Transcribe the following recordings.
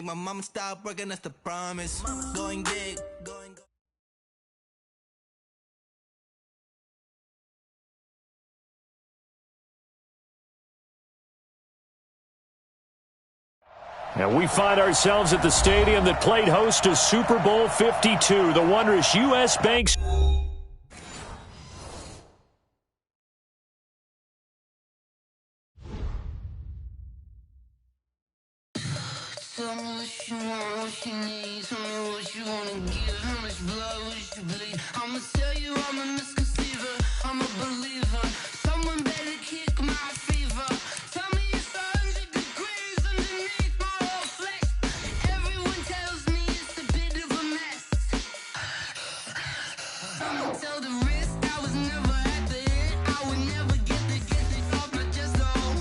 make my mama stop working, that's the promise. Going big, going. And we find ourselves at the stadium that played host to Super Bowl 52, the wondrous U.S. Bank. Tell me what you want, what you need. Tell me what you wanna give. How much blood would you bleed? I'ma tell you I'm a misconceiver. I'm a believer. Someone better kick my fever. Tell me it's 100 degrees underneath my whole flesh. Everyone tells me it's a bit of a mess. I'ma tell the risk I was never at the end. I would never get it off my chest though.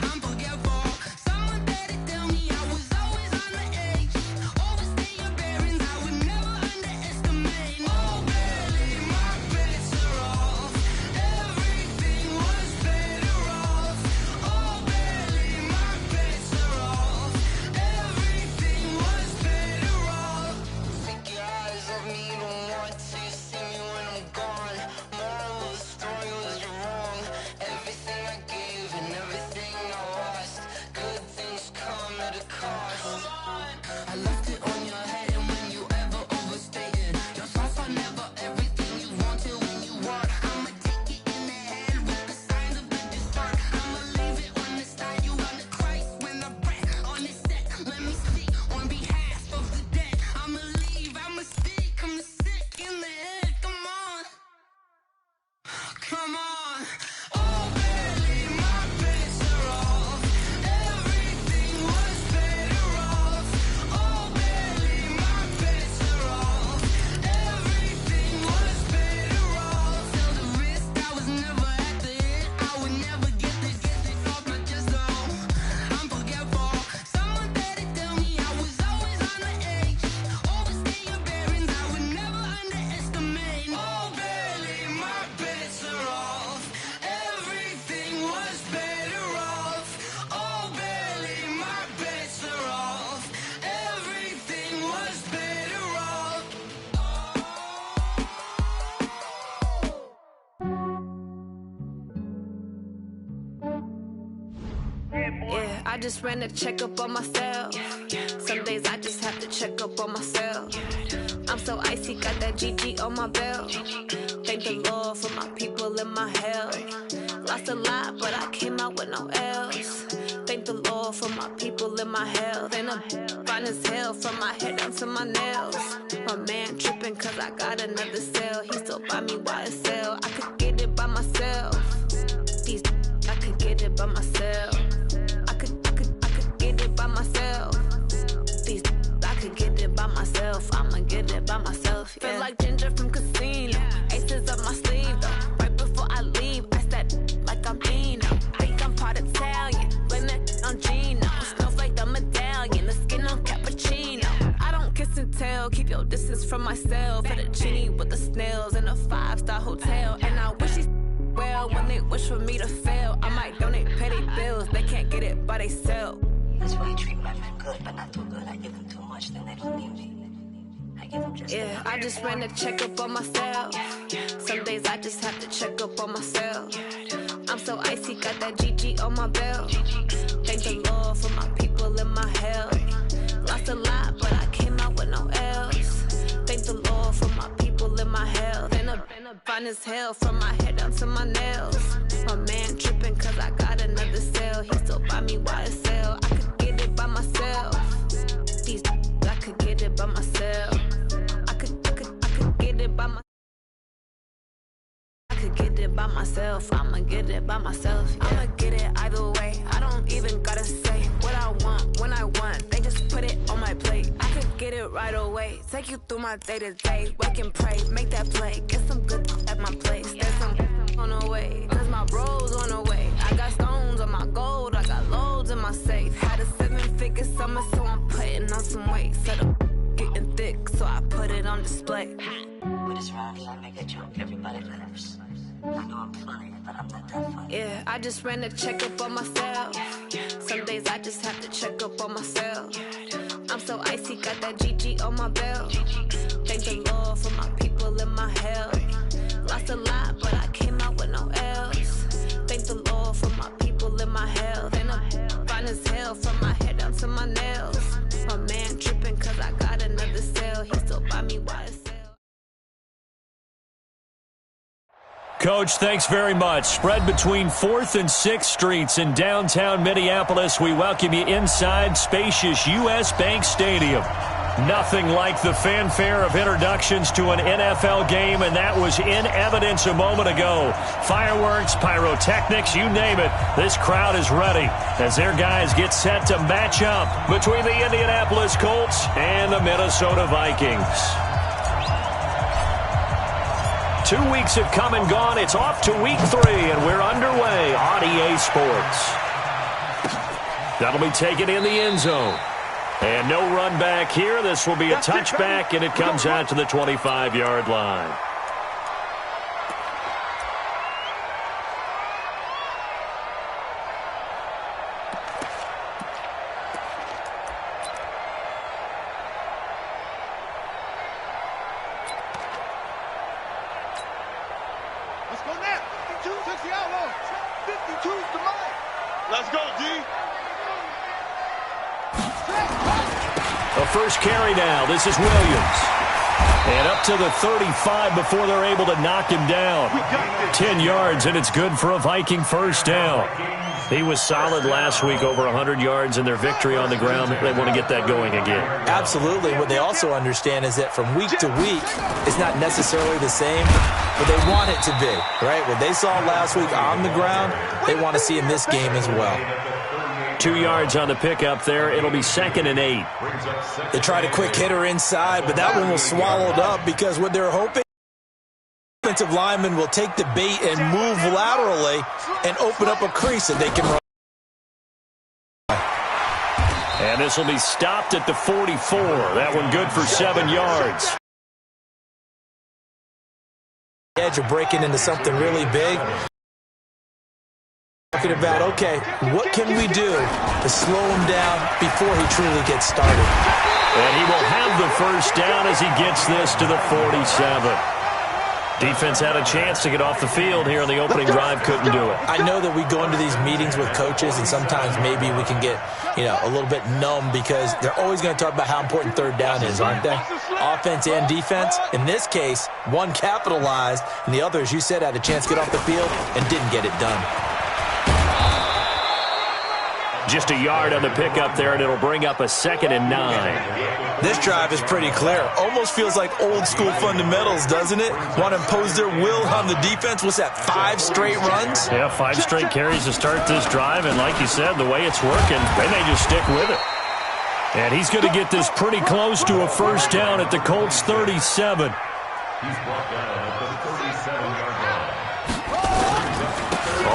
I'm forgetful. Someone better tell me I was always on the edge. Overstay your bearings, I would never underestimate. Oh, barely, my bets are off. Everything was better off. Oh, barely, my bets are off. Everything was better off. Take your eyes off me, don't want to see me when I'm gone. Moral of the story was you're wrong. Everything I gave and everything I lost. Good things come at a cost. I left it on your head, and when you ever overstated, your thoughts are never everything you wanted when you want. I'ma take it in the head with the signs of the dessert. I'ma leave it on the side. You on the Christ when I breath on the set. Let me speak on behalf of the dead. I'ma leave, I'ma speak. I'm sick in the head. Come on, come on. Oh, barely, my bets are off. Everything was better off. Oh, barely, my bets are off. Everything was better off. Tell the risk I was never at the end. I would never get it off my chest though. I'm forgetful. Someone better tell me I was always on the edge. Overstay your bearings, I would never underestimate. Oh, barely, my bets are off. Everything was better off. Oh, barely, my bets are off. Everything was better off. Yeah, I just ran a checkup on myself. Some days I just have to check up on myself. I'm so icy, got that GG on my belt. Thank the Lord for my people in my health. Lost a lot, but I came out with no else. Thank the Lord for my people in my health. And I'm fine as hell from my head down to my nails. My man tripping cause I got another cell. He still buy me YSL. I could get it by myself. These I could get it by myself. I could get it by myself. These I could get it by myself. I'ma get it by myself. Yeah. Feel like Ginger from Casino. Aces up my sleeve though. Right before I leave, I step like I'm Dino. Think I'm part Italian. Blame that on Gino. Smells like the medallion. The skin on cappuccino. I don't kiss and tell. Keep your distance from myself. Fettuccine with the snails in a 5-star hotel. And I wish he's well when they wish for me to fail. I might donate petty bills. They can't get it by themselves. That's why I treat my men good, but not too good. I give them too much, then they don't need me. I give them just Yeah, I just ran a checkup on myself. Some days I just have to check up on myself. I'm so icy, got that GG on my belt. Thank the Lord for my people in my health. Lost a lot, but I came out with no else. Thank the Lord for my people in my health. And I'm fine as hell from my head down to my nails. My man tripping cause I got another cell. He still buy me YSL. I could get it by myself. These I could get it by myself. I could get it by myself. I could get it by myself. I'ma get it by myself. Yeah. I'ma get it either way. I don't even gotta say what I want when I want. They just put it on my plate. I could get it right away. Take you through my day to day. Wake and pray, make that play. Get some good at my place. There's some on the way. Cause my bro's on the way. I got stones on my gold. I got loads in my safe. Had a 7-figure summer, so I'm putting on some weight. Set up getting thick, so I put it on display. With this round, I make a joke. Everybody laughs. I know I'm funny, but I'm not that funny. Yeah, I just ran a checkup on myself. Some days I just have to check up on myself. I'm so icy, got that GG on my belt. Thank the Lord for my people and my health. Lost a lot, but I came out with no else. Thank the Lord for my people and my health. And I'm fine as hell from my head down to my nails. My man tripping cause I got another cell. He still buy me YSL. Coach, thanks very much. Spread between 4th and 6th Streets in downtown Minneapolis. We welcome you inside spacious U.S. Bank Stadium. Nothing like the fanfare of introductions to an NFL game, and that was in evidence a moment ago. Fireworks, pyrotechnics, you name it. This crowd is ready as their guys get set to match up between the Indianapolis Colts and the Minnesota Vikings. 2 weeks have come and gone. It's off to week 3, and we're underway on EA Sports. That'll be taken in the end zone. And no run back here. This will be a touchback, and it comes out to the 25-yard line. Let's go now. 52 takes the outlaw. 52's the mark. Let's go, D. A first carry now. This is Williams. And up to the 35 before they're able to knock him down. 10 yards, and it's good for a Viking first down. He was solid last week, over 100 yards in their victory on the ground. They want to get that going again. Absolutely. What they also understand is that from week to week, it's not necessarily the same, but they want it to be, right? What they saw last week on the ground, they want to see in this game as well. 2 yards on the pickup there. It'll be 2nd and 8. They tried a quick hitter inside, but that one was swallowed up because what they're hoping, offensive lineman will take the bait and move laterally and open up a crease that they can run. And this will be stopped at the 44. That one good for 7 yards. Edge of breaking into something really big. Talking about, okay, what can we do to slow him down before he truly gets started? And he will have the first down as he gets this to the 47. Defense had a chance to get off the field here on the opening drive, couldn't do it. I know that we go into these meetings with coaches, and sometimes maybe we can get, a little bit numb because they're always going to talk about how important third down is, aren't they? Offense and defense. In this case, one capitalized, and the other, as you said, had a chance to get off the field and didn't get it done. Just a yard on the pickup there, and it'll bring up a 2nd and 9. This drive is pretty clear. Almost feels like old-school fundamentals, doesn't it? Want to impose their will on the defense. What's that, 5 straight runs? Yeah, 5 straight carries to start this drive, and like you said, the way it's working, they may just stick with it. And he's going to get this pretty close to a first down at the Colts 37. He's brought down at the 37-yard line.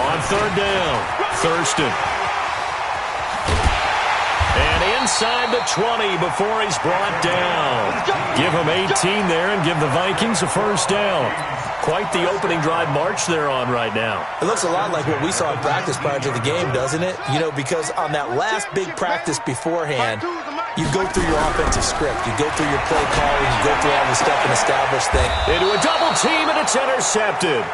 On 3rd down, Thurston. And inside the 20 before he's brought down. Give him 18 there and give the Vikings a first down. Quite the opening drive march they're on right now. It looks a lot like what we saw in practice prior to the game, doesn't it? Because on that last big practice beforehand, you go through your offensive script. You go through your play calling. You go through all the stuff and establish things. Into a double team, and it's intercepted.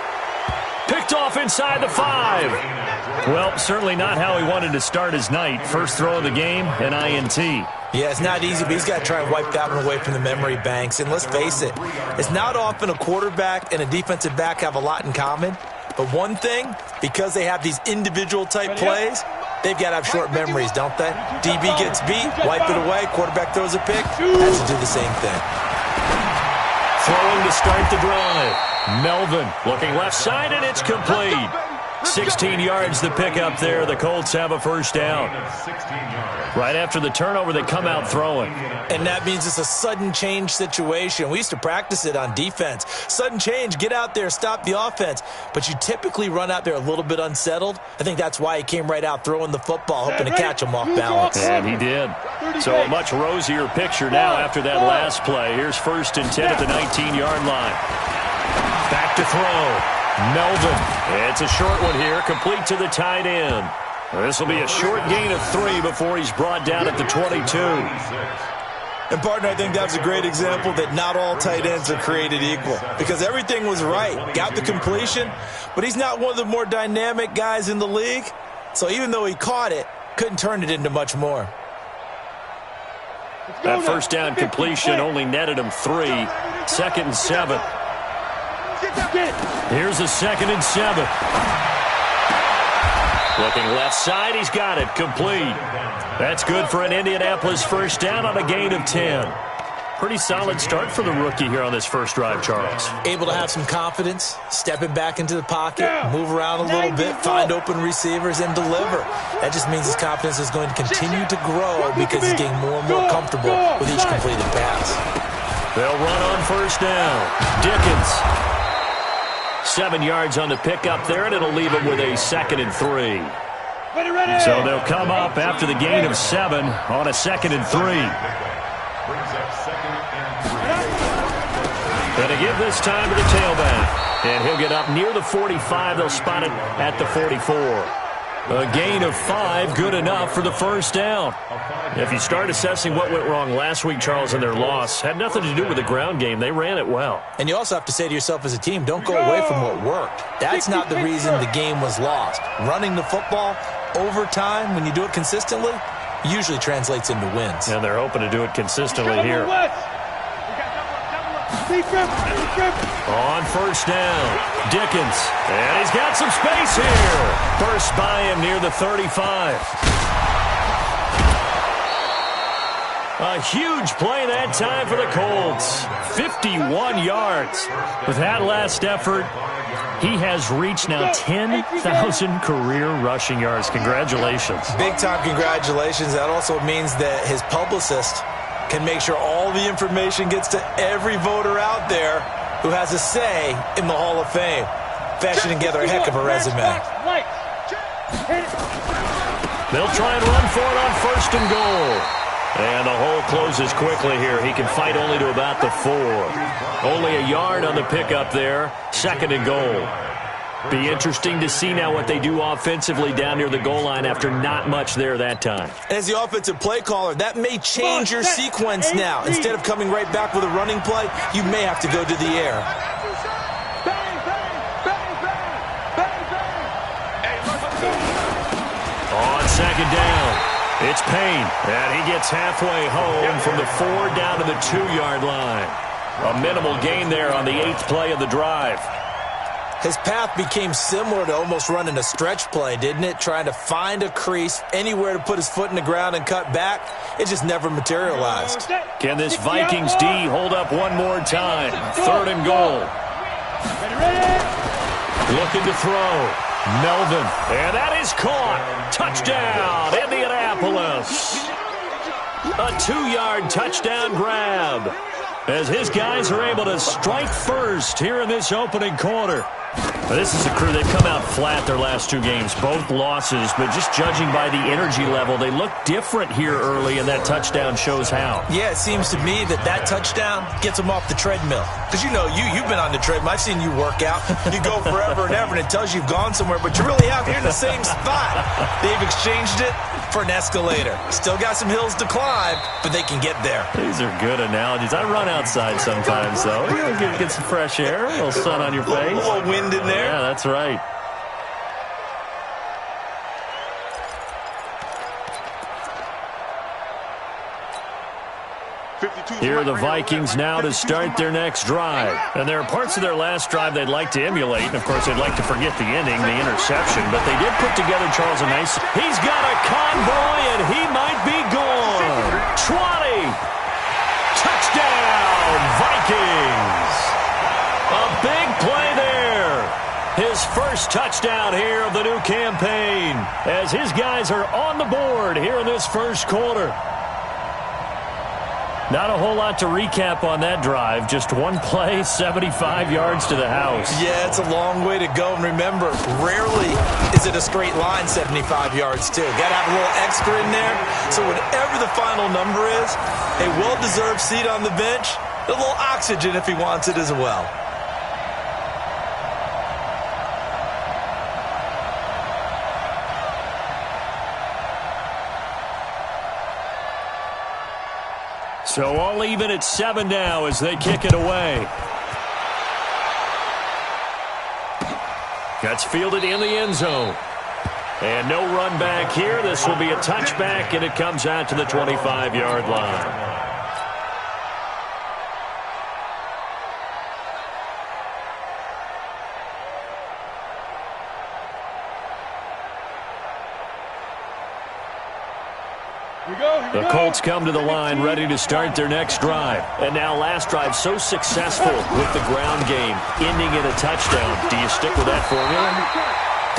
Picked off inside the 5. Well, certainly not how he wanted to start his night. First throw of the game, an INT. Yeah, it's not easy, but he's got to try and wipe that one away from the memory banks. And let's face it, it's not often a quarterback and a defensive back have a lot in common. But one thing, because they have these individual type plays, they've got to have short memories, don't they? DB gets beat, wipe it away, quarterback throws a pick, has to do the same thing. Throwing to start the drive. Melvin looking left side, and it's complete. 16 yards the pickup there. The Colts have a first down. Right after the turnover, they come out throwing. And that means it's a sudden change situation. We used to practice it on defense. Sudden change, get out there, stop the offense. But you typically run out there a little bit unsettled. I think that's why he came right out throwing the football, hoping to catch him off balance. And he did. So a much rosier picture now after that last play. Here's 1st and 10 at the 19-yard line. Back to throw. Melvin. It's a short one here, complete to the tight end. This will be a short gain of 3 before he's brought down at the 22. And, partner, I think that's a great example that not all tight ends are created equal because everything was right. Got the completion, but he's not one of the more dynamic guys in the league. So even though he caught it, couldn't turn it into much more. That first down completion only netted him 3. 2nd and 7. Here's a 2nd and 7. Looking left side, he's got it. Complete. That's good for an Indianapolis first down on a gain of 10. Pretty solid start for the rookie here on this first drive, Charles. Able to have some confidence, stepping back into the pocket, move around a little bit, find open receivers, and deliver. That just means his confidence is going to continue to grow because he's getting more and more comfortable with each completed pass. They'll run on first down. Dickens. 7 yards on the pickup there, and it'll leave him with a 2nd and 3. So they'll come up after the gain of 7 on a 2nd and 3. Going to give this time to the tailback. And he'll get up near the 45. They'll spot it at the 44. A gain of 5, good enough for the first down. If you start assessing what went wrong last week, Charles, in their loss, had nothing to do with the ground game. They ran it well. And you also have to say to yourself as a team, don't go away from what worked. That's not the reason the game was lost. Running the football over time, when you do it consistently, usually translates into wins. And they're hoping to do it consistently here. On first down, Dickens. And he's got some space here. Burst by him near the 35. A huge play that time for the Colts. 51 yards. With that last effort, he has reached now 10,000 career rushing yards. Congratulations. Big-time congratulations. That also means that his publicist can make sure all the information gets to every voter out there who has a say in the Hall of Fame. Fashioning together a heck of a resume. They'll try and run for it on first and goal. And the hole closes quickly here. He can fight only to about the 4. Only a yard on the pickup there. 2nd and goal. Be interesting to see now what they do offensively down near the goal line after not much there that time. As the offensive play caller, that may change your sequence now. Instead of coming right back with a running play, you may have to go to the air. On 2nd down, it's Payne. And he gets halfway home from the 4 down to the 2-yard line. A minimal gain there on the 8th play of the drive. His path became similar to almost running a stretch play, didn't it? Trying to find a crease, anywhere to put his foot in the ground and cut back. It just never materialized. Can this Vikings D hold up one more time? 3rd and goal. Looking to throw. Melvin. And that is caught. Touchdown, Indianapolis. A 2-yard touchdown grab as his guys are able to strike first here in this opening quarter. This is a crew. They've come out flat their last 2 games, both losses, but just judging by the energy level, they look different here early, and that touchdown shows how. Yeah, it seems to me that touchdown gets them off the treadmill. Because you know, you've been on the treadmill. I've seen you work out. You go forever and ever, and it tells you you've gone somewhere, but you really have. You're in the same spot. They've exchanged it for an escalator. Still got some hills to climb, but they can get there. These are good analogies. I run outside sometimes, though. You know, get some fresh air, a little sun on your face. A little wind in there. Yeah, that's right. Here are the Vikings now to start their next drive. And there are parts of their last drive they'd like to emulate. And, of course, they'd like to forget the ending, the interception. But they did put together, Charles, a nice... He's got a convoy, and he might be gone. 20. Touchdown, Vikings. A big play there. His first touchdown here of the new campaign as his guys are on the board here in this first quarter. Not a whole lot to recap on that drive. Just one play, 75 yards to the house. Yeah, it's a long way to go. And remember, rarely is it a straight line 75 yards, too. Got to have a little extra in there. So whatever the final number is, a well-deserved seat on the bench, a little oxygen if he wants it as well. So all even at 7 now as they kick it away. That's fielded in the end zone. And no run back here. This will be a touchback, and it comes out to the 25-yard line. The Colts come to the line ready to start their next drive. And now last drive so successful with the ground game, ending in a touchdown. Do you stick with that formula?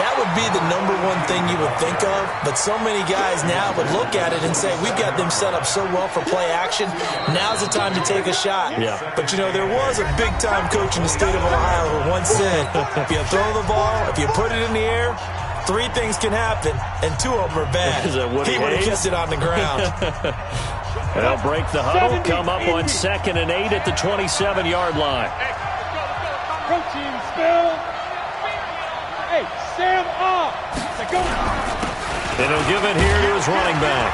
That would be the number one thing you would think of, but so many guys now would look at it and say, we've got them set up so well for play action, now's the time to take a shot. Yeah. But, you know, there was a big-time coach in the state of Ohio who once said, if you throw the ball, if you put it in the air, 3 things can happen, and 2 of them are bad. He would have kept it on the ground. They'll break the huddle, come up on 2nd and 8 at the 27-yard line. Coaching spill. Hey, Sam off. Go. And he'll give it here to his running back.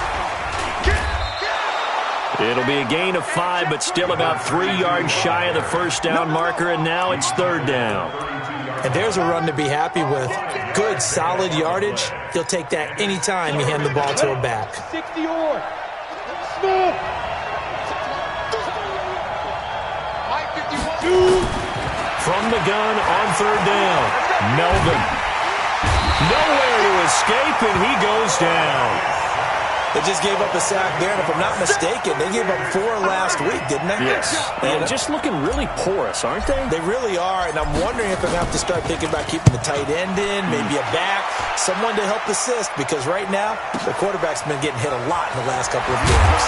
It'll be a gain of 5, but still about 3 yards shy of the first down marker, and now it's 3rd down. And there's a run to be happy with. Good, solid yardage. He'll take that anytime you hand the ball to a back. 60 or Smith. From the gun on 3rd down, Melvin. Nowhere to escape, and he goes down. They just gave up a sack there, and if I'm not mistaken, they gave up 4 last week, didn't they? Yes. And just looking really porous, aren't they? They really are, and I'm wondering if they're going to have to start thinking about keeping the tight end in, maybe a back, someone to help assist, because right now, the quarterback's been getting hit a lot in the last couple of games.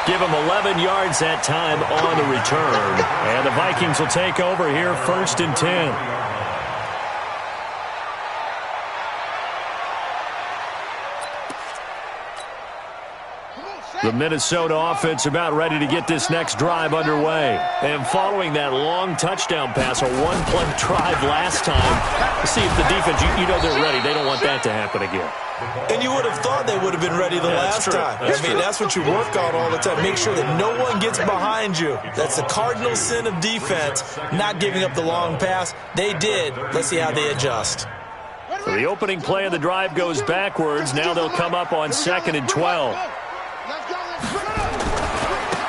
Give him 11 yards that time on the return. And the Vikings will take over here 1st and 10. The Minnesota offense about ready to get this next drive underway. And following that long touchdown pass, a 1-play drive last time, see if the defense, you know they're ready. They don't want that to happen again. And you would have thought they would have been ready the last time. That's what you work on all the time. Make sure that no one gets behind you. That's the cardinal sin of defense, not giving up the long pass. They did. Let's see how they adjust. So the opening play of the drive goes backwards. Now they'll come up on 2nd and 12.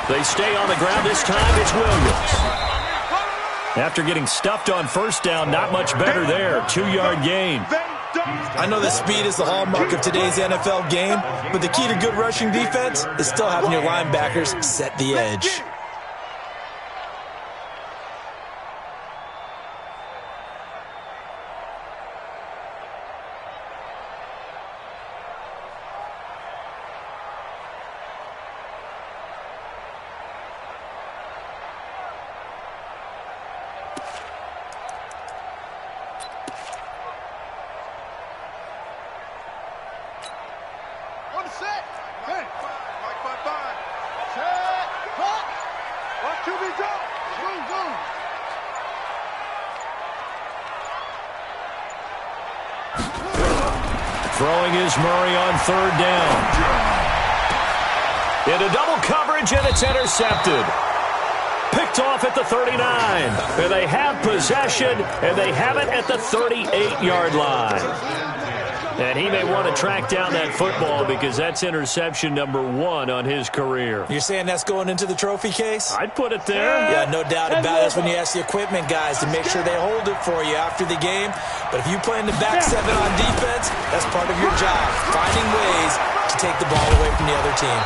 They stay on the ground. This time it's Williams. After getting stuffed on 1st down, not much better there. 2-yard gain. I know that speed is the hallmark of today's NFL game, but the key to good rushing defense is still having your linebackers set the edge. Throwing is Murray on 3rd down. Into double coverage, and it's intercepted. Picked off at the 39. And they have possession, and they have it at the 38-yard line. And he may want to track down that football because that's interception number 1 on his career. You're saying that's going into the trophy case? I'd put it there. Yeah, no doubt about it. That's when you ask the equipment guys to make sure they hold it for you after the game. But if you play in the back 7 on defense, that's part of your job, finding ways to take the ball away from the other team.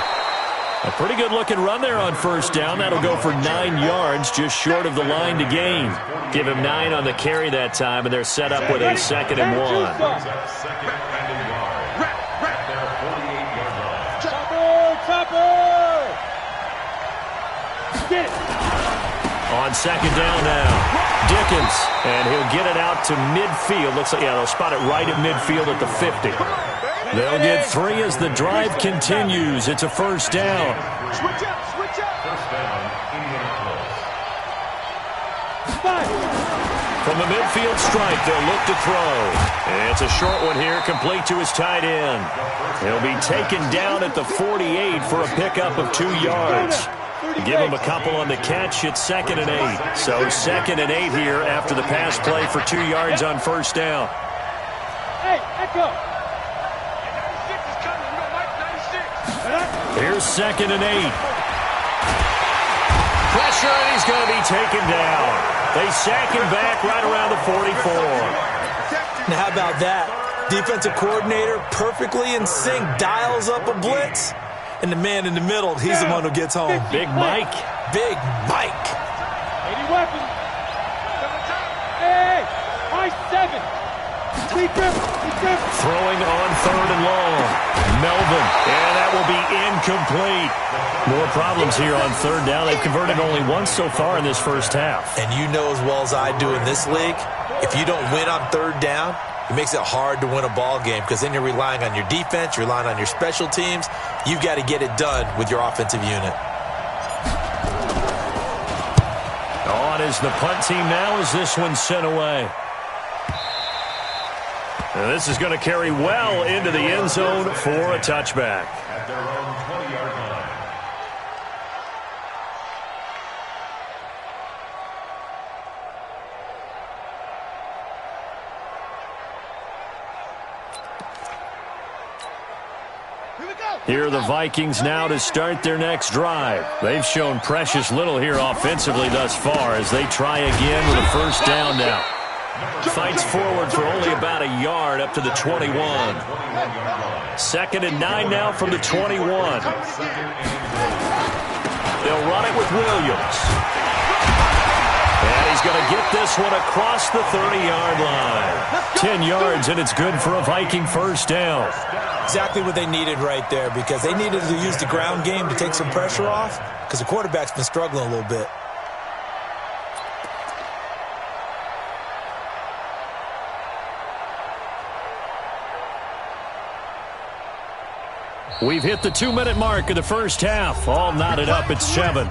A pretty good-looking run there on 1st down. That'll go for 9 yards, just short of the line to gain. Give him 9 on the carry that time, and they're set up with a 2nd and 1. On 2nd down now, Dickens, and he'll get it out to midfield. Looks like, yeah, they'll spot it right at midfield at the 50. They'll get 3 as the drive continues. It's a 1st down. Switch up, switch up. 1st down, Indianapolis. From the midfield stripe, they'll look to throw. And it's a short one here, complete to his tight end. He'll be taken down at the 48 for a pickup of 2 yards. Give him a couple on the catch. It's 2nd and 8. So 2nd and 8 here after the pass play for 2 yards on first down. Hey, echo. Here's 2nd and 8. Pressure, and he's going to be taken down. They sack him back right around the 44. Now, how about that? Defensive coordinator perfectly in sync, dials up a blitz, and the man in the middle, he's the one who gets home. Big Mike. Big Mike. 80 weapons. Hey, high 7. Deep grip. Throwing on 3rd and long. Melvin, and that will be incomplete. More problems here on 3rd down. They've converted only once so far in this first half. And you know as well as I do in this league, if you don't win on 3rd down, it makes it hard to win a ball game because then you're relying on your defense, you're relying on your special teams. You've got to get it done with your offensive unit. On is the punt team now as this one's sent away. And this is going to carry well into the end zone for a touchback. At their own 20-yard line. Here are the Vikings now to start their next drive. They've shown precious little here offensively thus far as they try again with a first down now. Fights forward for only about a yard up to the 21. 2nd and 9 now from the 21. They'll run it with Williams. And he's going to get this one across the 30-yard line. 10 yards, and it's good for a Viking first down. Exactly what they needed right there because they needed to use the ground game to take some pressure off because the quarterback's been struggling a little bit. We've hit the 2-minute mark of the first half. All knotted up at 7.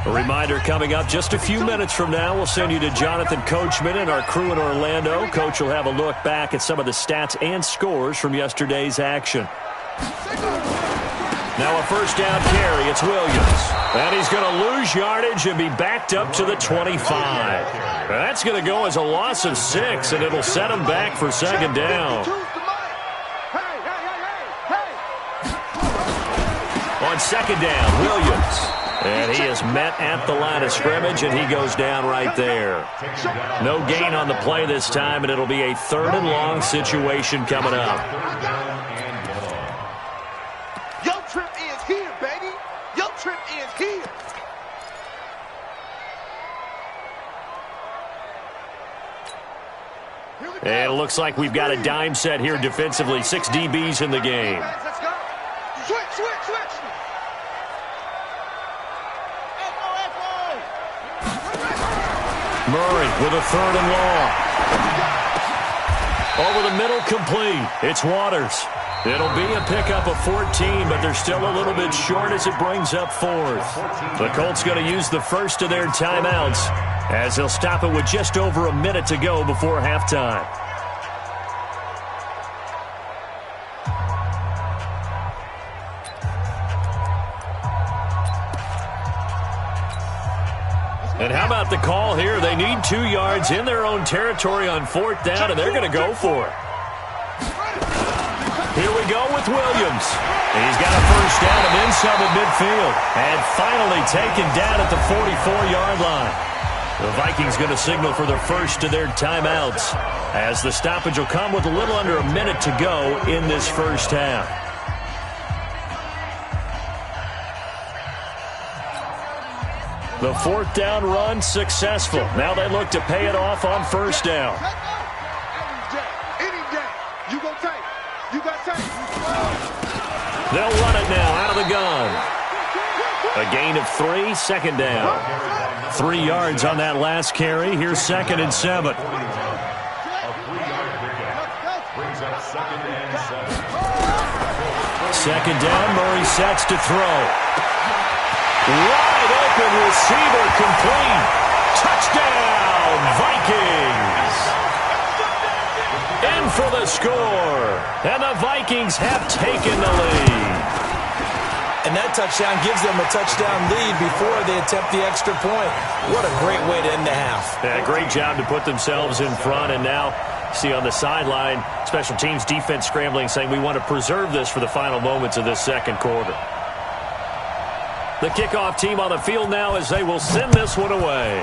A reminder coming up just a few minutes from now, we'll send you to Jonathan Coachman and our crew in Orlando. Coach will have a look back at some of the stats and scores from yesterday's action. Now a first down carry. It's Williams. And he's going to lose yardage and be backed up to the 25. And that's going to go as a loss of 6, and it'll set him back for 2nd down. On 2nd down, Williams. And he is met at the line of scrimmage, and he goes down right there. No gain on the play this time, and it'll be a 3rd and long situation coming up. Your trip is here, baby. Your trip is here. And it looks like we've got a dime set here defensively. 6 DBs in the game. Let's go. Switch. Murray with a 3rd and long. Over the middle, complete. It's Waters. It'll be a pickup of 14, but they're still a little bit short as it brings up 4th. The Colts going to use the first of their timeouts as they'll stop it with just over a minute to go before halftime. And how about the call here? They need 2 yards in their own territory on 4th down, and they're going to go for it. Here we go with Williams. He's got a first down and then some at midfield. And finally taken down at the 44-yard line. The Vikings going to signal for the first of their timeouts as the stoppage will come with a little under a minute to go in this first half. The 4th down run successful. Now they look to pay it off on first down. They'll run it now out of the gun. A gain of 3, 2nd down. 3 yards on that last carry. Here's 2nd and 7. Second down, Murray sets to throw. Wide open receiver complete. Touchdown, Vikings. In for the score. And the Vikings have taken the lead. And that touchdown gives them a touchdown lead before they attempt the extra point. What a great way to end the half. Yeah, great job to put themselves in front. And now, see on the sideline, special teams defense scrambling, saying we want to preserve this for the final moments of this second quarter. The kickoff team on the field now as they will send this one away.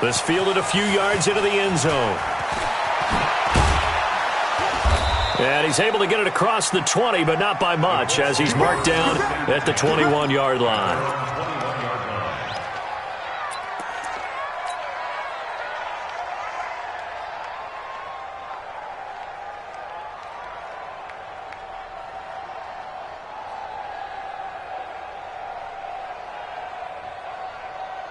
This fielded a few yards into the end zone. And he's able to get it across the 20, but not by much, as he's marked down at the 21-yard line.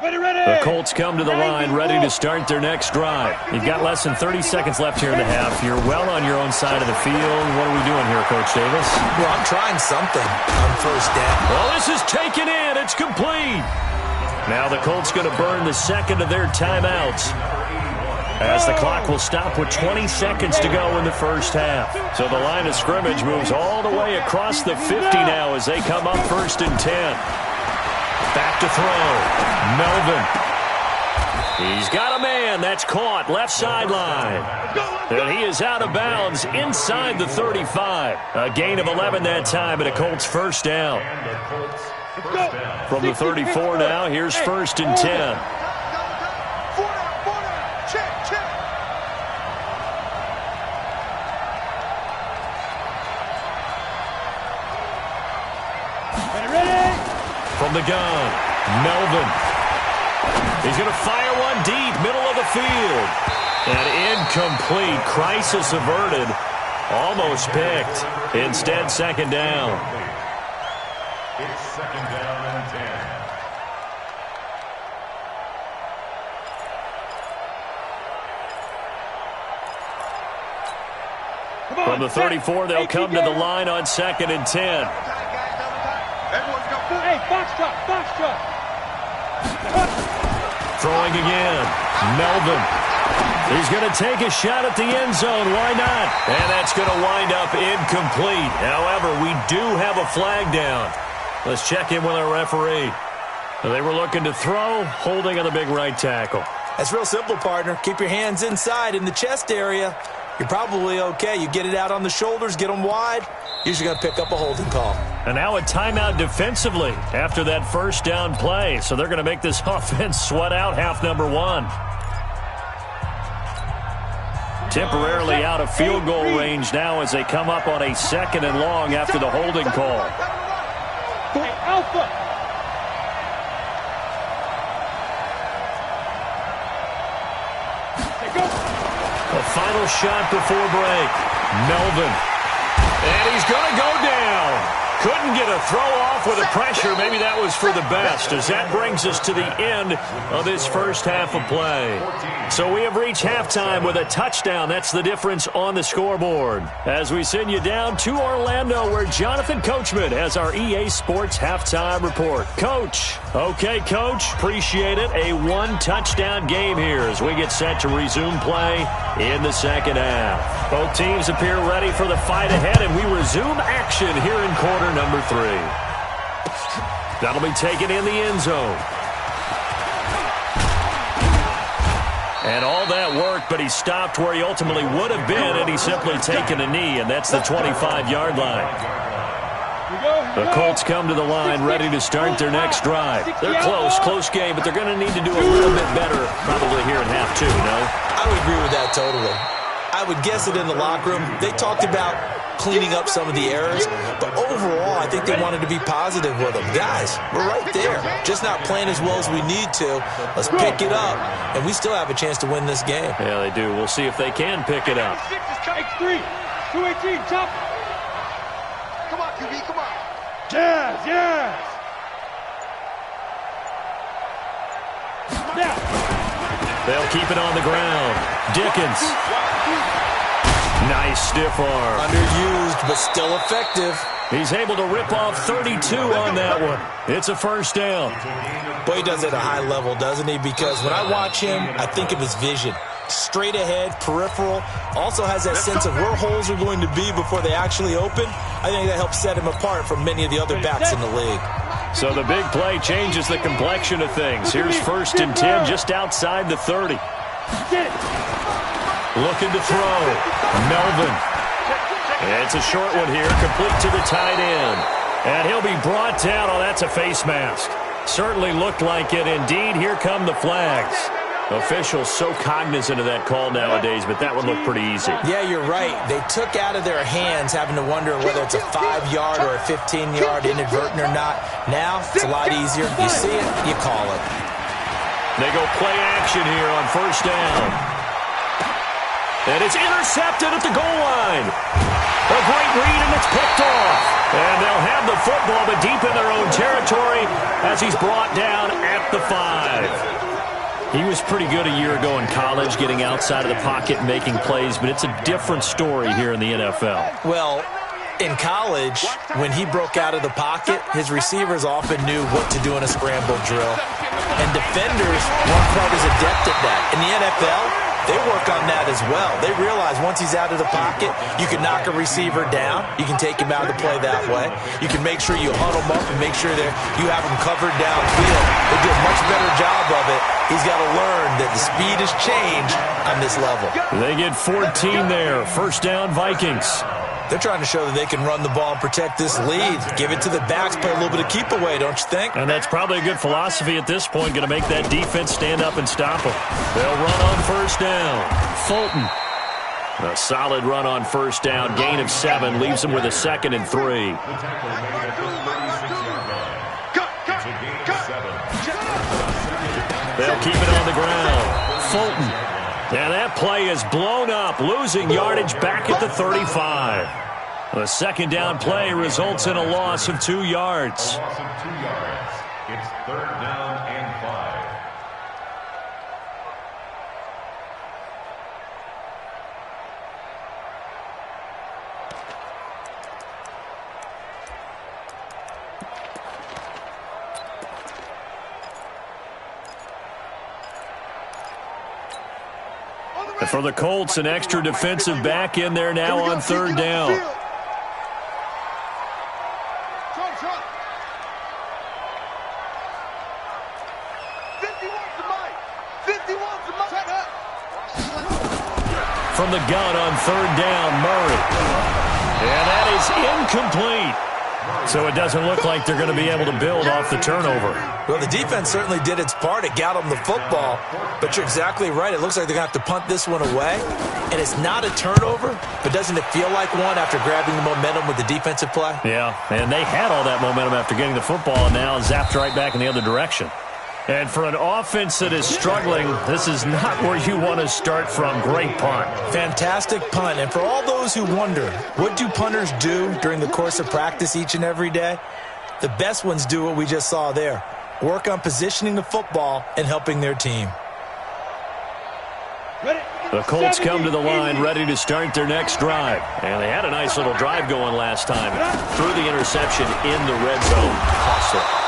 The Colts come to the line ready to start their next drive. You've got less than 30 seconds left here in the half. You're well on your own side of the field. What are we doing here, Coach Davis? Well, I'm trying something on first down. Well, this is taken in. It's complete. Now the Colts going to burn the second of their timeouts, as the clock will stop with 20 seconds to go in the first half. So the line of scrimmage moves all the way across the 50 now as they come up 1st and 10. Back to throw. Melvin. He's got a man. That's caught. Left sideline. And he is out of bounds inside the 35. A gain of 11 that time, and a Colts first down. From the 34 now, here's 1st and 10. From the gun, Melvin. He's going to fire one deep, middle of the field. And incomplete. Crisis averted. Almost picked. Instead, second down. It's 2nd down and 10. From the 34, they'll come to the line on 2nd and 10. Hey, box truck. Throwing again. Melvin. He's going to take a shot at the end zone. Why not? And that's going to wind up incomplete. However, we do have a flag down. Let's check in with our referee. They were looking to throw, holding on the big right tackle. That's real simple, partner. Keep your hands inside in the chest area. You're probably okay. You get it out on the shoulders, get them wide. Usually going to pick up a holding call. And now a timeout defensively after that first down play. So they're going to make this offense sweat out half number one. Temporarily out of field goal range now as they come up on a 2nd and long after the holding call. Alpha. A final shot before break. Melvin. And he's going to go down. Couldn't get a throw off with the pressure. Maybe that was for the best, as that brings us to the end of this first half of play. So we have reached halftime with a touchdown. That's the difference on the scoreboard. As we send you down to Orlando, where Jonathan Coachman has our EA Sports halftime report. Coach. Okay, Coach. Appreciate it. A one-touchdown game here as we get set to resume play in the second half. Both teams appear ready for the fight ahead, and we resume action here in quarter number 3. That'll be taken in the end zone. And all that work, but he stopped where he ultimately would have been, and he's simply taken a knee, and that's the 25-yard line. The Colts come to the line ready to start their next drive. They're close game, but they're going to need to do a little bit better probably here in half 2, no? I would agree with that totally. I would guess it in the locker room. They talked about cleaning up some of the errors, but overall, I think they wanted to be positive with them. Guys, we're right there. Just not playing as well as we need to. Let's pick it up, and we still have a chance to win this game. Yeah, they do. We'll see if they can pick it up. X3, 218, chop. Come on, QB, come on. Jazz. Now. They'll keep it on the ground. Dickens. Nice stiff arm. Underused, but still effective. He's able to rip off 32 on that one. It's a first down. Boy, he does it at a high level, doesn't he? Because when I watch him, I think of his vision. Straight ahead, peripheral, also has that sense of where holes are going to be before they actually open. I think that helps set him apart from many of the other backs in the league. So the big play changes the complexion of things. Here's 1st and 10 just outside the 30. Looking to throw. Melvin. It's a short one here, complete to the tight end. And he'll be brought down. Oh, that's a face mask. Certainly looked like it. Indeed, here come the flags. Officials so cognizant of that call nowadays, but that one looked pretty easy. Yeah, you're right. They took out of their hands having to wonder whether it's a 5-yard or a 15-yard inadvertent or not. Now, it's a lot easier. You see it, you call it. They go play action here on 1st down. And it's intercepted at the goal line. A great read, and it's picked off. And they'll have the football, but deep in their own territory as he's brought down at the 5. He was pretty good a year ago in college, getting outside of the pocket and making plays, but it's a different story here in the NFL. Well, in college, when he broke out of the pocket, his receivers often knew what to do in a scramble drill. And defenders weren't quite as adept at that. In the NFL, they work on that as well. They realize once he's out of the pocket, you can knock a receiver down. You can take him out of the play that way. You can make sure you huddle him up and make sure that you have him covered downfield. They do a much better job of it. He's got to learn that the speed has changed on this level. They get 14 there. 1st down, Vikings. They're trying to show that they can run the ball and protect this lead. Give it to the backs, play a little bit of keep away, don't you think? And that's probably a good philosophy at this point, going to make that defense stand up and stop them. They'll run on 1st down. Fulton. A solid run on 1st down. Gain of 7 leaves them with a 2nd and 3. They'll keep it on the ground. Fulton. And that play is blown up, losing yardage back at the 35. The 2nd down play results in a loss of 2 yards. It's 3rd down and 5. And for the Colts, an extra defensive back in there now on 3rd down. From the gun on 3rd down, Murray. And that is incomplete. So it doesn't look like they're going to be able to build off the turnover. Well, the defense certainly did its part. It got them the football. But you're exactly right. It looks like they're going to have to punt this one away. And it's not a turnover, but doesn't it feel like one after grabbing the momentum with the defensive play? Yeah, and they had all that momentum after getting the football and now zapped right back in the other direction. And for an offense that is struggling, this is not where you want to start from. Great punt. Fantastic punt. And for all those who wonder, what do punters do during the course of practice each and every day? The best ones do what we just saw there. Work on positioning the football and helping their team. The Colts come to the line ready to start their next drive. And they had a nice little drive going last time. Threw the interception in the red zone. Hostile.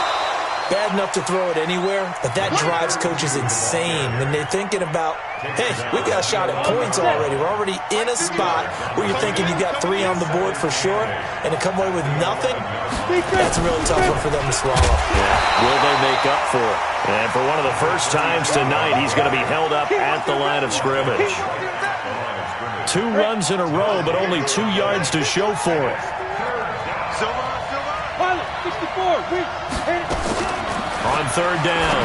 Bad enough to throw it anywhere, but that drives coaches insane when they're thinking about, hey, we've got a shot at points already. We're already in a spot where you're thinking you've got 3 on the board for sure, and to come away with nothing, that's a really tough one for them to swallow. Yeah. Will they make up for it? And for one of the first times tonight, he's going to be held up at the line of scrimmage. 2 runs in a row, but only 2 yards to show for it. On 3rd down,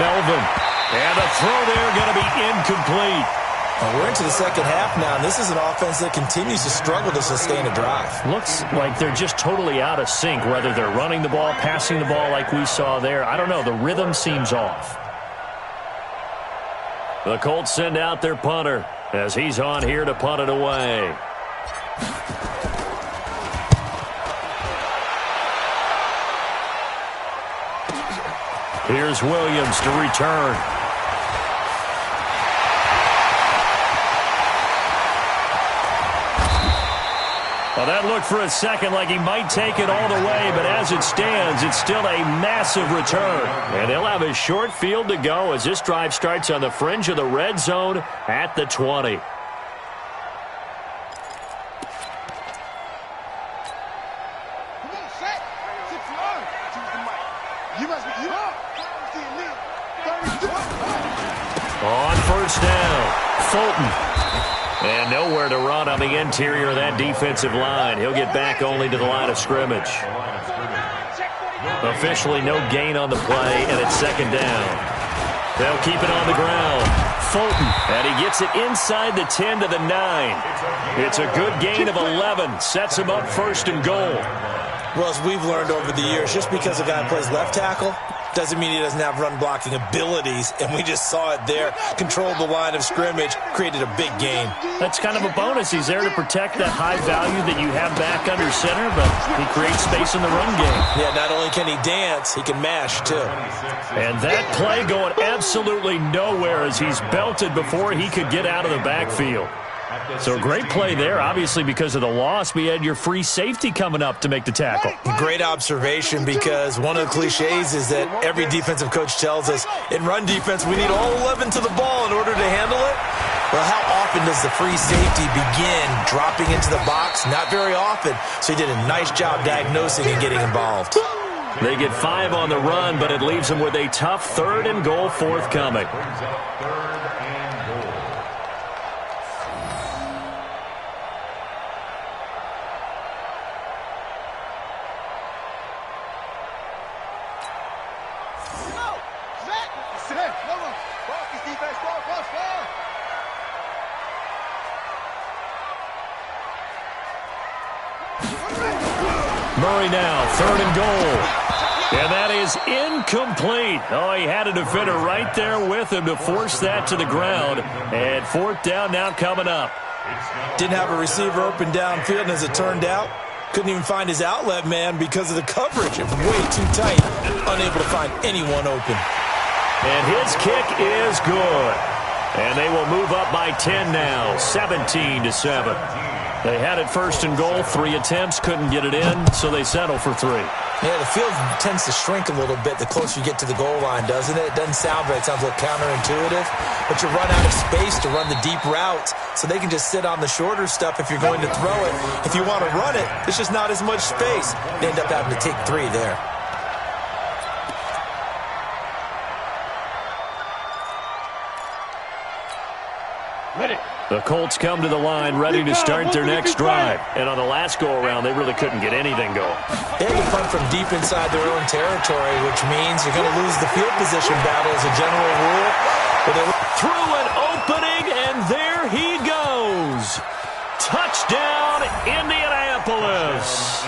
Melvin. And the throw there going to be incomplete. Well, we're into the second half now, and this is an offense that continues to struggle to sustain a drive. Looks like they're just totally out of sync, whether they're running the ball, passing the ball like we saw there. I don't know. The rhythm seems off. The Colts send out their punter as he's on here to punt it away. Here's Williams to return. Well, that looked for a second like he might take it all the way, but as it stands, it's still a massive return. And they'll have a short field to go as this drive starts on the fringe of the red zone at the 20. On first down, Fulton. And nowhere to run on the interior of that defensive line. He'll get back only to the line of scrimmage. Officially no gain on the play, and it's second down. They'll keep it on the ground. Fulton, and he gets it inside the 10 to the 9. It's a good gain of 11. Sets him up first and goal. Well, as we've learned over the years, just because a guy plays left tackle doesn't mean he doesn't have run-blocking abilities, and we just saw it there. Controlled the line of scrimmage, created a big gain. That's kind of a bonus. He's there to protect that high value that you have back under center, but he creates space in the run game. Yeah, not only can he dance, he can mash, too. And that play going absolutely nowhere as he's belted before he could get out of the backfield. So great play there, obviously because of the loss. We had your free safety coming up to make the tackle. Great observation, because one of the cliches is that every defensive coach tells us in run defense we need all 11 to the ball in order to handle it. Well, how often does the free safety begin dropping into the box? Not very often. So he did a nice job diagnosing and getting involved. They get 5 on the run, but it leaves them with a tough 3rd and goal forthcoming. Murray now, 3rd and goal. And that is incomplete. Oh, he had a defender right there with him to force that to the ground. And 4th down now coming up. Didn't have a receiver open downfield, and as it turned out, couldn't even find his outlet man because of the coverage. It was way too tight, unable to find anyone open. And his kick is good. And they will move up by 10 now, 17-7. They had it 1st and goal, 3 attempts, couldn't get it in, so they settle for 3. Yeah, the field tends to shrink a little bit the closer you get to the goal line, doesn't it? It doesn't sound right. It sounds a little counterintuitive. But you run out of space to run the deep routes, so they can just sit on the shorter stuff if you're going to throw it. If you want to run it, there's just not as much space. They end up having to take 3 there. The Colts come to the line ready to start their next drive. And on the last go-around, they really couldn't get anything going. They had to punt from deep inside their own territory, which means you're going to lose the field position battle as a general rule. But through an opening, and there he goes. Touchdown, Indianapolis.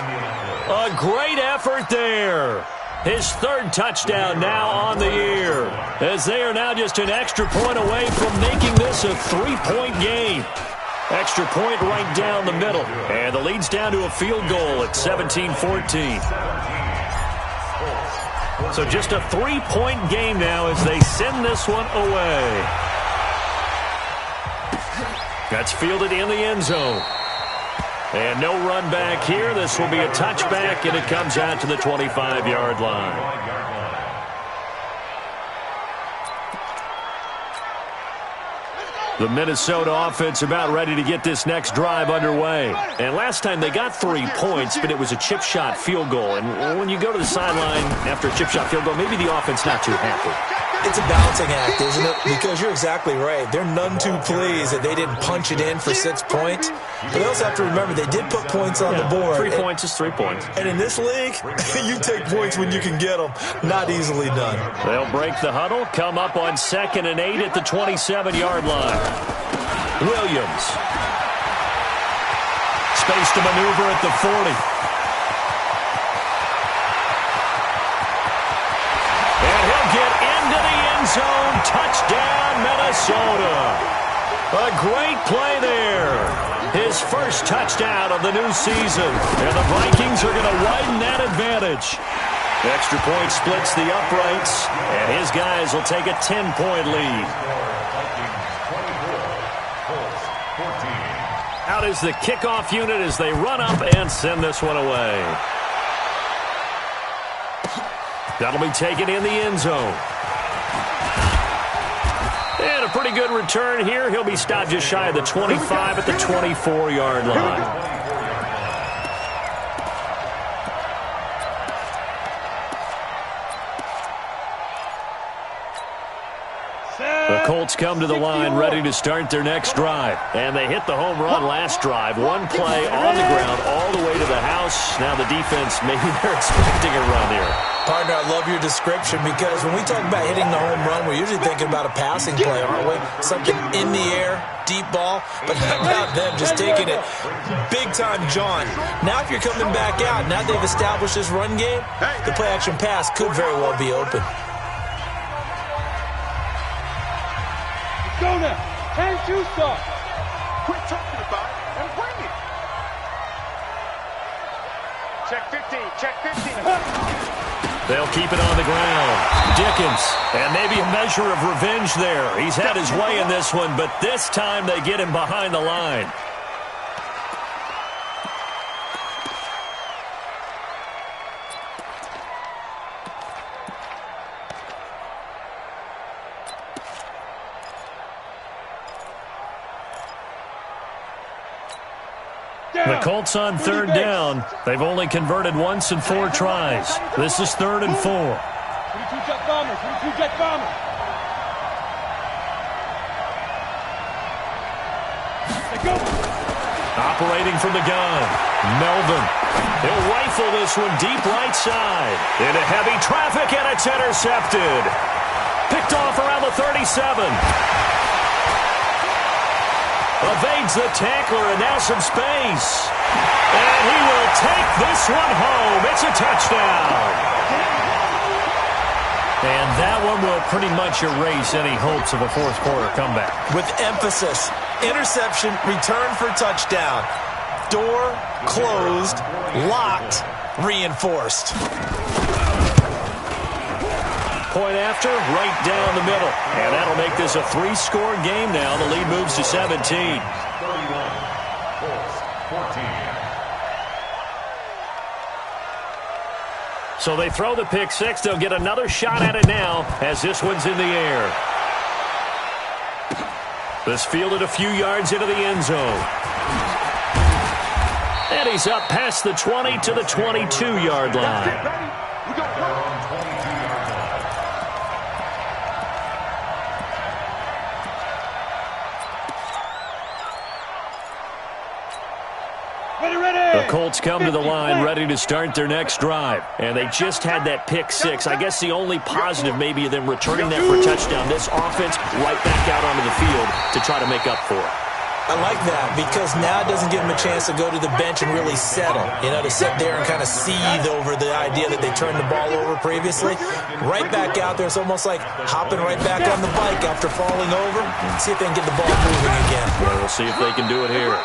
A great effort there. His 3rd touchdown now on the year, as they are now just an extra point away from making this a 3-point game. Extra point right down the middle, and the lead's down to a field goal at 17-14. So just a 3-point game now as they send this one away. That's fielded in the end zone. And no run back here. This will be a touchback, and it comes out to the 25-yard line. The Minnesota offense about ready to get this next drive underway. And last time they got 3 points, but it was a chip shot field goal. And when you go to the sideline after a chip shot field goal, maybe the offense not too happy. It's a balancing act, isn't it? Because you're exactly right. They're none too pleased that they didn't punch it in for 6 points. But they also have to remember they did put points on the board. 3 points is 3 points. And in this league, you take points when you can get them. Not easily done. They'll break the huddle, come up on 2nd and 8 at the 27-yard line. Williams. Space to maneuver at the 40. And he'll get into the end zone. Touchdown, Minnesota. A great play there. His first touchdown of the new season. And the Vikings are going to widen that advantage. Extra point splits the uprights. And his guys will take a 10-point lead. Out is the kickoff unit as they run up and send this one away. That'll be taken in the end zone. And a pretty good return here. He'll be stopped just shy of the 25 at the 24-yard line. The Colts come to the line ready to start their next drive. And they hit the home run last drive. One play on the ground all the way to the house. Now the defense, maybe they're expecting a run here. Partner, I love your description because when we talk about hitting the home run, we're usually thinking about a passing play, aren't we? Something in the air, deep ball. But how about them just taking it big-time, John? Now if you're coming back out, now they've established this run game, the play-action pass could very well be open. Go now. Hands you start. Quit talking about it and bring it. Check 15. Check 15. They'll keep it on the ground. Dickens. And maybe a measure of revenge there. He's had his way in this one, but this time they get him behind the line. The Colts on third down. They've only converted once in 4 tries. This is 3rd and 4. 22 jet bombers. 22 jet bombers. They go. Operating from the gun. Melvin. He'll rifle this one deep right side. Into heavy traffic, and it's intercepted. Picked off around the 37. Evades the tackler, and now some space. And he will take this one home. It's a touchdown. And that one will pretty much erase any hopes of a fourth quarter comeback. With emphasis, interception, return for touchdown. Door closed, locked, reinforced. Point after, right down the middle. And that'll make this a 3-score game now. The lead moves to 17. 31, Colts, 14. So they throw the pick six. They'll get another shot at it now as this one's in the air. This fielded a few yards into the end zone. And he's up past the 20 to the 22-yard line. The Colts come to the line ready to start their next drive. And they just had that pick six. I guess the only positive maybe of them returning that for a touchdown. This offense right back out onto the field to try to make up for it. I like that because now it doesn't give them a chance to go to the bench and really settle. You know, to sit there and kind of seethe over the idea that they turned the ball over previously. Right back out there. It's almost like hopping right back on the bike after falling over. See if they can get the ball moving again. Well, we'll see if they can do it here.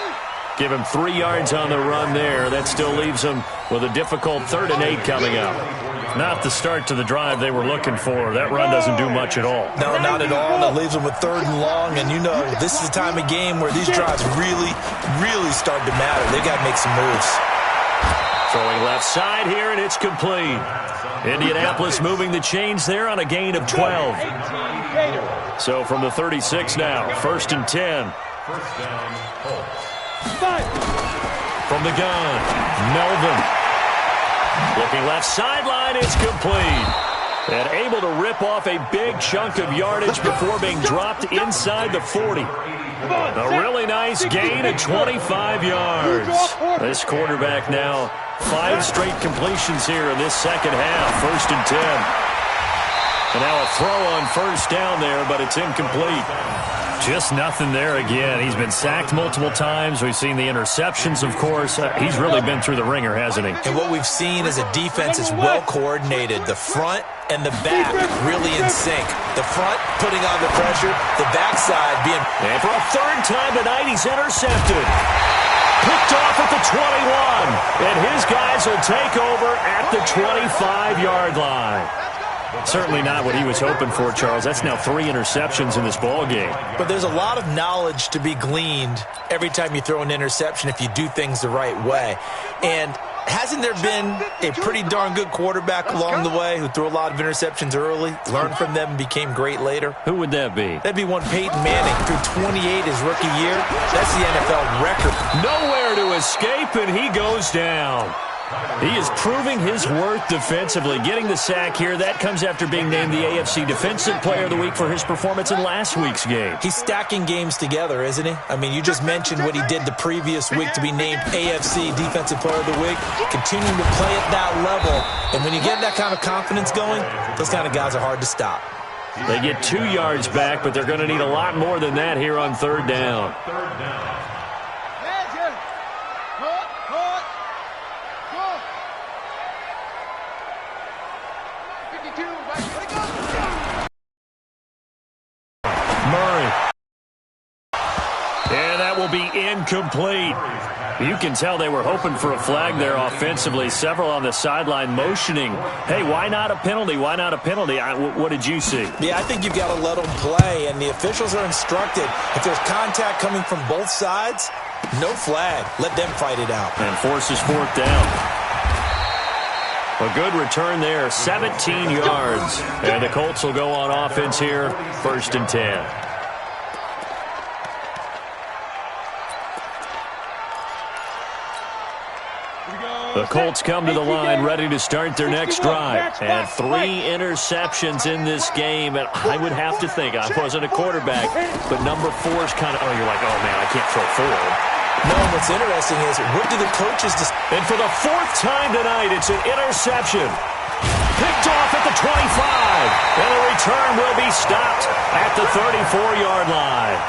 Give him 3 yards on the run there. That still leaves him with a difficult 3rd and 8 coming up. Not the start to the drive they were looking for. That run doesn't do much at all. No, not at all. That leaves them with 3rd and long. And you know, this is the time of game where these drives really, really start to matter. They got to make some moves. Throwing left side here, and it's complete. Indianapolis moving the chains there on a gain of 12. So from the 36 now, 1st and 10. First down, Colts. From the gun, Melvin. Looking left sideline, it's complete. And able to rip off a big chunk of yardage before being dropped inside the 40. A really nice gain of 25 yards. This quarterback now 5 straight completions here in this second half. 1st and 10. And now a throw on 1st down there, but it's incomplete. Just nothing there again. He's been sacked multiple times. We've seen the interceptions, of course. He's really been through the ringer, hasn't he? And what we've seen is a defense that's well coordinated. The front and the back really in sync. The front putting on the pressure, the backside being... And for a 3rd time tonight, he's intercepted. Picked off at the 21. And his guys will take over at the 25-yard line. Certainly not what he was hoping for, Charles. That's now 3 interceptions in this ball game. But there's a lot of knowledge to be gleaned every time you throw an interception if you do things the right way. And hasn't there been a pretty darn good quarterback along the way who threw a lot of interceptions early, learned from them, and became great later? Who would that be? That'd be one Peyton Manning, threw 28 his rookie year. That's the NFL record. Nowhere to escape, and he goes down. He is proving his worth defensively, getting the sack here. That comes after being named the AFC Defensive Player of the Week for his performance in last week's game. He's stacking games together, isn't he? I mean, you just mentioned what he did the previous week to be named AFC Defensive Player of the Week, continuing to play at that level. And when you get that kind of confidence going, those kind of guys are hard to stop. They get 2 yards back, but they're going to need a lot more than that here on 3rd down. Be incomplete. You can tell they were hoping for a flag there offensively. Several on the sideline motioning, hey, why not a penalty? Why not a penalty? What did you see? Yeah, I think you've got to let them play, and the officials are instructed. If there's contact coming from both sides, no flag. Let them fight it out. And forces 4th down. A good return there, 17 yards. And the Colts will go on offense here, 1st and 10. The Colts come to the line ready to start their next drive. And 3 interceptions in this game. And I would have to think, I wasn't a quarterback, but number 4 is kind of, oh, you're like, oh, man, I can't throw forward. No, what's interesting is, what do the coaches decide? And for the 4th time tonight, it's an interception. Picked off at the 25. And the return will be stopped at the 34-yard line.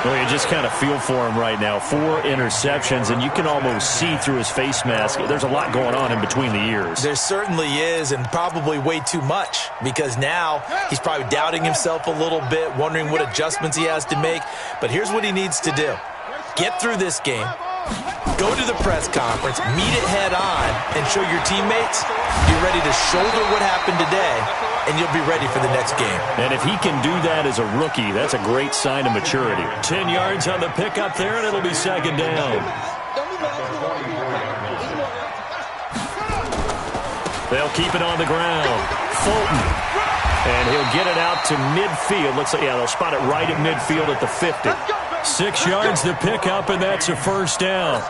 Well, you just kind of feel for him right now. 4 interceptions, and you can almost see through his face mask. There's a lot going on in between the ears. There certainly is, and probably way too much, because now he's probably doubting himself a little bit, wondering what adjustments he has to make. But here's what he needs to do. Get through this game, go to the press conference, meet it head on, and show your teammates you're ready to shoulder what happened today, and you'll be ready for the next game. And if he can do that as a rookie, that's a great sign of maturity. 10 yards on the pickup there, and it'll be 2nd down. They'll keep it on the ground. Fulton. And he'll get it out to midfield. Looks like, yeah, they'll spot it right at midfield at the 50. 6 yards to pick up, and that's a 1st down.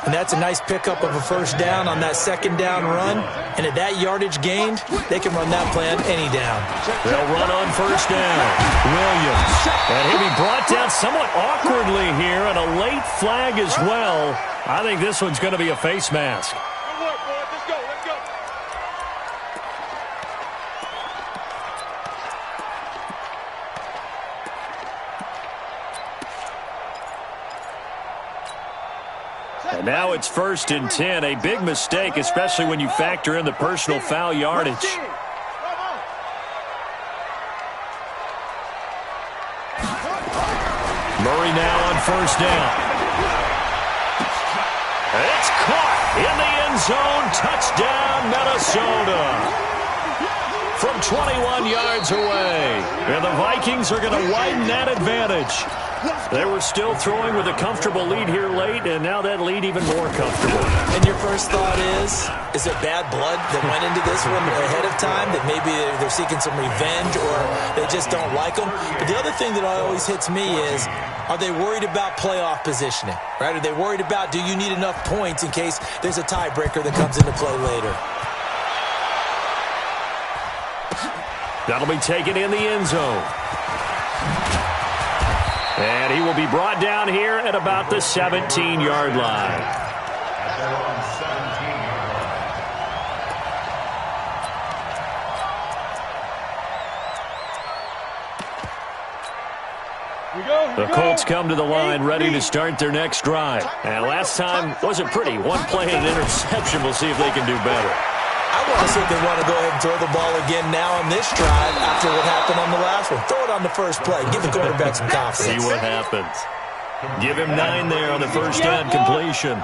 And that's a nice pickup of a 1st down on that 2nd down run. And at that yardage gained, they can run that play on any down. They'll run on 1st down. Williams. And he'll be brought down somewhat awkwardly here, and a late flag as well. I think this one's going to be a face mask. And now it's 1st and 10. A big mistake, especially when you factor in the personal foul yardage. Murray now on 1st down. It's caught in the end zone. Touchdown, Minnesota. From 21 yards away. And the Vikings are going to widen that advantage. They were still throwing with a comfortable lead here late, and now that lead even more comfortable. And your first thought is there bad blood that went into this one ahead of time, that maybe they're seeking some revenge or they just don't like them? But the other thing that always hits me is, are they worried about playoff positioning? Right? Are they worried about, do you need enough points in case there's a tiebreaker that comes into play later? That'll be taken in the end zone. And he will be brought down here at about the 17-yard line. The Colts come to the line ready to start their next drive. And last time wasn't pretty. 1 play and an interception. We'll see if they can do better. I want to see if they want to go ahead and throw the ball again now on this drive after what happened on the last one. Throw it on the first play. Give the quarterback some confidence. See what happens. Give him 9 there on the first down completion.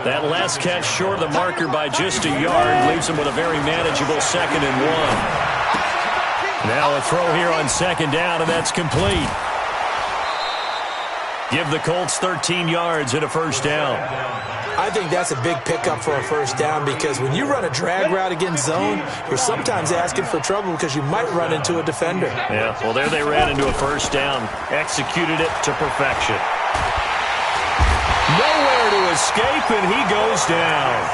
That last catch short of the marker by just a yard leaves him with a very manageable 2nd and 1. Now a throw here on 2nd down, and that's complete. Give the Colts 13 yards and a first down. I think that's a big pickup for a first down because when you run a drag route against zone, you're sometimes asking for trouble because you might run into a defender. Yeah, well, there they ran into a first down. Executed it to perfection. Nowhere to escape, and he goes down.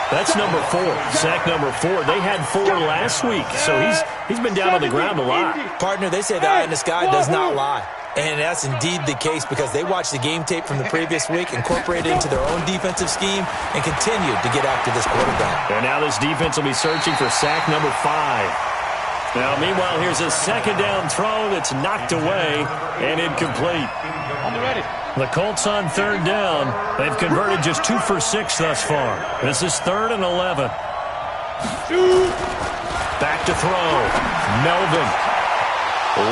That's number 4, sack number 4. They had 4 last week, so he's been down on the ground a lot. Partner, they say the eye in the sky does not lie. And that's indeed the case because they watched the game tape from the previous week, incorporated it into their own defensive scheme, and continued to get after this quarterback. And now this defense will be searching for sack number 5. Now, meanwhile, here's a 2nd down throw that's knocked away and incomplete. The Colts on 3rd down. They've converted just 2 for 6 thus far. This is 3rd and 11. Back to throw. Melvin.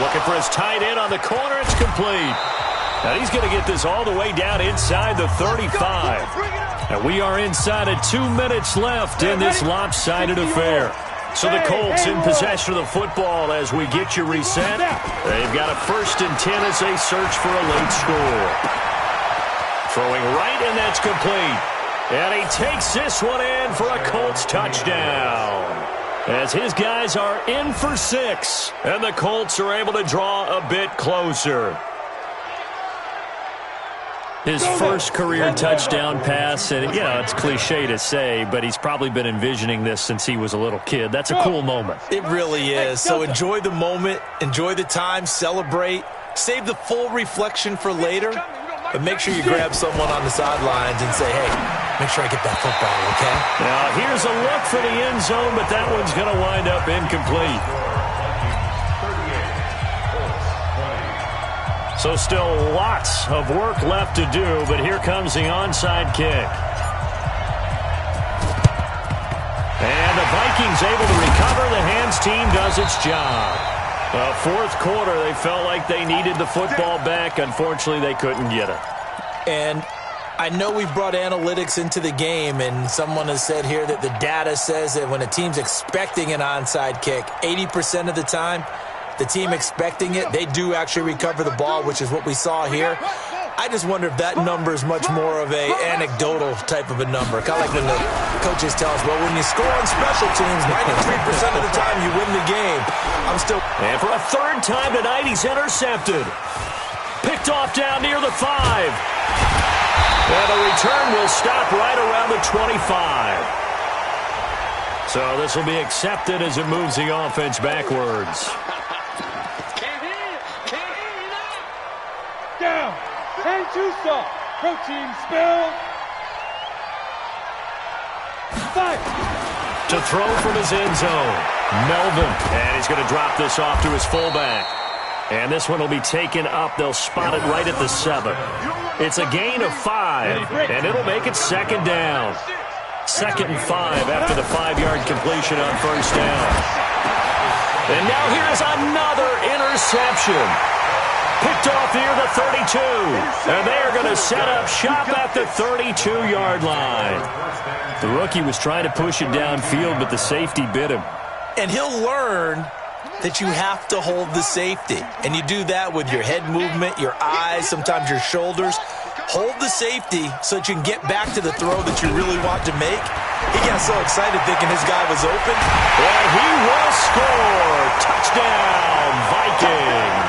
Looking for his tight end on the corner. It's complete. Now he's going to get this all the way down inside the 35. And we are inside of 2 minutes left in this lopsided affair. So the Colts in possession of the football as we get you reset. They've got a 1st and 10 as they search for a late score. Throwing right, and that's complete. And he takes this one in for a Colts touchdown. As his guys are in for 6, and the Colts are able to draw a bit closer. His first career touchdown pass, and it's cliche to say, but he's probably been envisioning this since he was a little kid. That's a cool moment. It really is. So enjoy the moment, enjoy the time, celebrate, save the full reflection for later, but make sure you grab someone on the sidelines and say, hey, make sure I get that football, okay? Now, here's a look for the end zone, but that one's going to wind up incomplete. So still lots of work left to do, but here comes the onside kick. And the Vikings able to recover. The hands team does its job. 4th quarter, they felt like they needed the football back. Unfortunately, they couldn't get it. And I know we brought analytics into the game, and someone has said here that the data says that when a team's expecting an onside kick, 80% of the time, the team expecting it, they do actually recover the ball, which is what we saw here. I just wonder if that number is much more of a anecdotal type of a number. Kind of like when the coaches tell us, well, when you score on special teams, 93% of the time you win the game. And for a 3rd time tonight, he's intercepted. Picked off down near the 5. And the return will stop right around the 25. So this will be accepted as it moves the offense backwards. Down. Ain't too soft. Protein spill. 5. To throw from his end zone. Melvin. And he's going to drop this off to his fullback. And this one will be taken up. They'll spot it right at the 7. It's a gain of 5, and it'll make it 2nd down. 2nd and 5 after the 5-yard completion on 1st down. And now here's another interception. Picked off near the 32. And they are going to set up shop at the 32-yard line. The rookie was trying to push it downfield, but the safety bit him. And he'll learn that you have to hold the safety. And you do that with your head movement, your eyes, sometimes your shoulders. Hold the safety so that you can get back to the throw that you really want to make. He got so excited thinking his guy was open. And he will score. Touchdown, Vikings.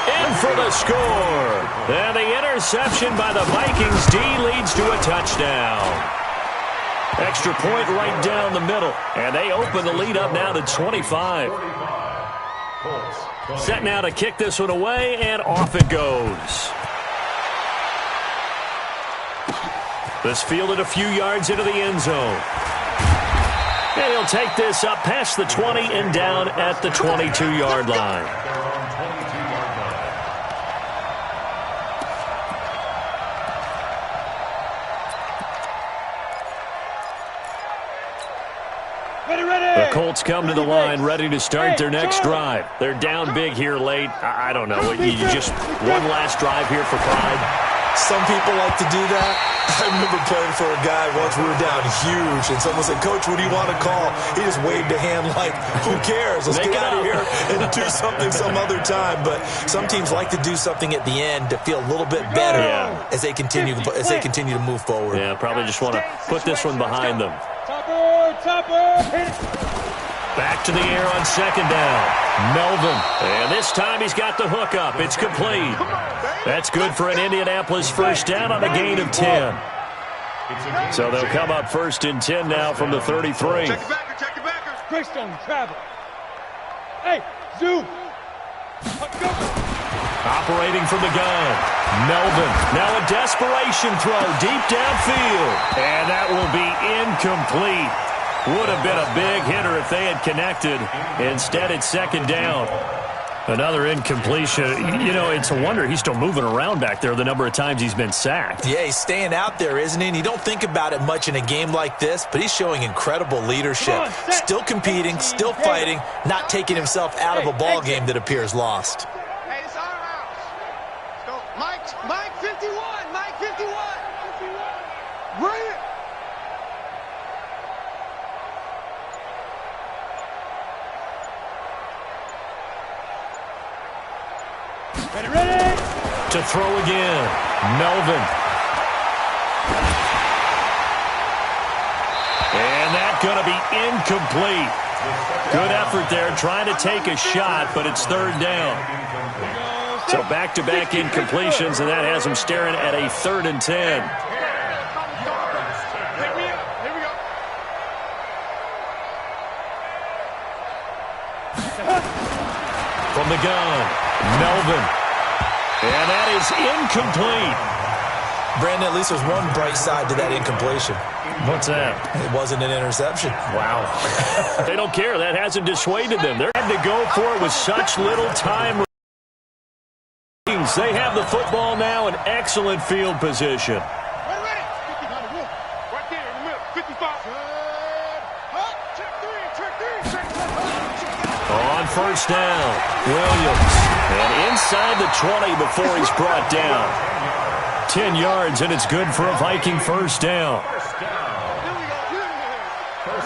In for the score. And the interception by the Vikings D leads to a touchdown. Extra point right down the middle. And they open the lead up now to 25. Set now to kick this one away, and off it goes. This fielded a few yards into the end zone. And he'll take this up past the 20 and down at the 22-yard line. The Colts come to the line, ready to start their next drive. They're down big here late. I don't know. You just one last drive here for pride. Some people like to do that. I remember playing for a guy once. We were down huge, and someone said, "Coach, what do you want to call?" He just waved a hand like, "Who cares? Let's get out of here and do something some other time." But some teams like to do something at the end to feel a little bit better as they continue to move forward. Yeah, probably just want to put this one behind them. Back to the air on second down. Melvin. And this time he's got the hook up. It's complete. That's good for an Indianapolis first down on a gain of 10. So they'll come up first and 10 now from the 33. Check your backer. Greystone, travel. Hey, zoom. Operating from the gun. Melvin. Now a desperation throw deep downfield. And that will be incomplete. Would have been a big hitter if they had connected. Instead, it's second down. Another incompletion. You know, it's a wonder he's still moving around back there the number of times he's been sacked. Yeah, he's staying out there, isn't he? And you don't think about it much in a game like this, but he's showing incredible leadership. Still competing, still fighting, not taking himself out of a ball game that appears lost. Hey, it's our house. So, Mike 51. Mike 51. Bring it. Ready? To throw again. Melvin. And that's going to be incomplete. Good effort there trying to take a shot, but it's third down. So back-to-back incompletions, and that has him staring at a 3rd and 10. From the gun, Melvin. And that is incomplete. Brandon, at least there's one bright side to that incompletion. What's that? It wasn't an interception. Wow. They don't care. That hasn't dissuaded them. They're had to go for it with such little time. They have the football now in excellent field position. Ready. Right there in the middle. 55. On first down, Williams. And inside the 20 before he's brought down. 10 yards, and it's good for a Viking first down. First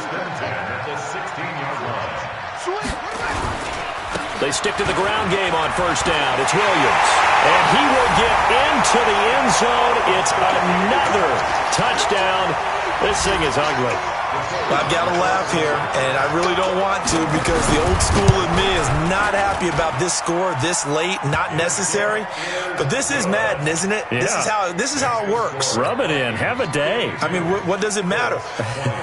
and 10 at the 16-yard line. They stick to the ground game on first down. It's Williams. And he will get into the end zone. It's another touchdown. This thing is ugly. I've got to laugh here, and I really don't want to because the old school in me is not happy about this score this late, not necessary. But this is Madden, isn't it? Yeah. This is how it works. Rub it in. Have a day. I mean, what does it matter?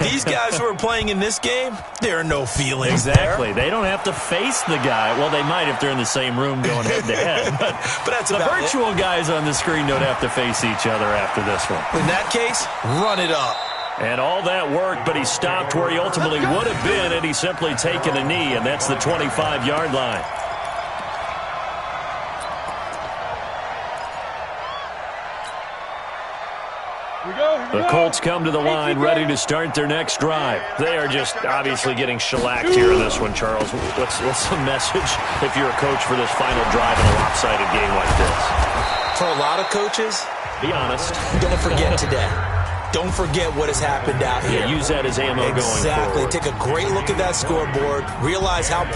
These guys who are playing in this game, there are no feelings Exactly. there. They don't have to face the guy. Well, they might if they're in the same room going head-to-head. But that's the about virtual guys on the screen don't have to face each other after this one. In that case, run it up. And all that work, but he stopped where he ultimately would have been, and he's simply taken a knee, and that's the 25-yard line. The Colts come to the line, ready to start their next drive. They are just obviously getting shellacked here in this one, Charles. What's the message if you're a coach for this final drive in a lopsided game like this? For a lot of coaches, be honest. Don't forget today. Don't forget what has happened out here. Yeah, use that as ammo going forward. Exactly. Take a great look at that scoreboard. Realize how